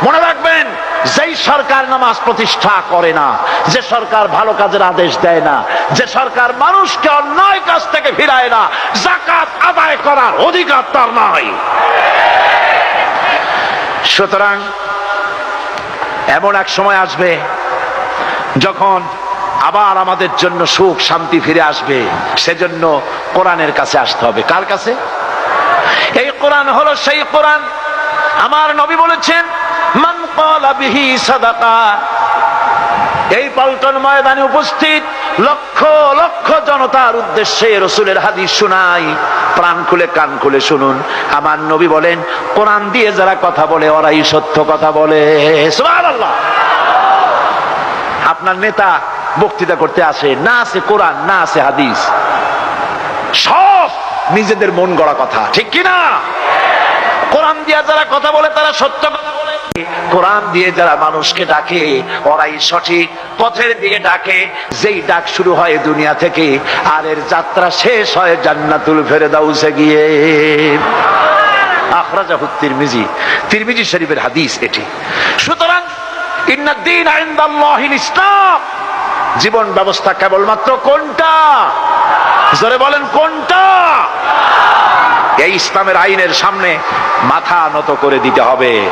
মনে রাখবেন, যেই সরকার নামাজ প্রতিষ্ঠা করে না, যে সরকার ভালো কাজের আদেশ দেয় না, যে সরকার মানুষকে অন্যায় কাজ থেকে ফিরায় না, যাকাত আদায় করার অধিকার তার নাই। সুতরাং এমন এক সময় আসবে যখন আবার আমাদের জন্য সুখ শান্তি ফিরে আসবে। সেজন্য কোরআনের কাছে আসতে হবে। কার কাছে? এই কোরআন হলো সেই কোরআন। আমার নবী বলেছেন, মান ক্বালা বিহি সাদাকা। এই পল্টন ময়দানে উপস্থিত লক্ষ লক্ষ জনতার উদ্দেশ্যে রাসূলের হাদিস শোনাই, প্রাণ খুলে কান খুলে শুনুন। আমার নবী বলেন, কোরআন দিয়ে যারা কথা বলে ওরাই সত্য কথা বলে। সুবহানাল্লাহ। আপনার নেতা বক্তৃতা করতে আসে, না আছে কোরআন, না আছে হাদিস, সব নিজেদের মন গড়া কথা, ঠিক কিনা? কোরআন দিয়ে যারা কথা বলে তারা সত্য কথা বলে। কোরআন দিয়ে যারা মানুষকে ডাকে ওরাই সঠিক পথের দিকে ডাকে। যেই ডাক শুরু হয় দুনিয়া থেকে, আর এর যাত্রা শেষ হয় জান্নাতুল ফেরদাউসে গিয়ে। আখরাজাহু তিরমিজি, তিরমিজি শরীফের হাদিস এটি। সুতরাং ইন্নাদ-দীন ইনদাল্লাহিল ইসলাম। জীবন ব্যবস্থা কেবলমাত্র কোনটা? জোরে বলেন, কোনটা? এই ইসলামের আইনের সামনে মাথা নত করে দিতে হবে।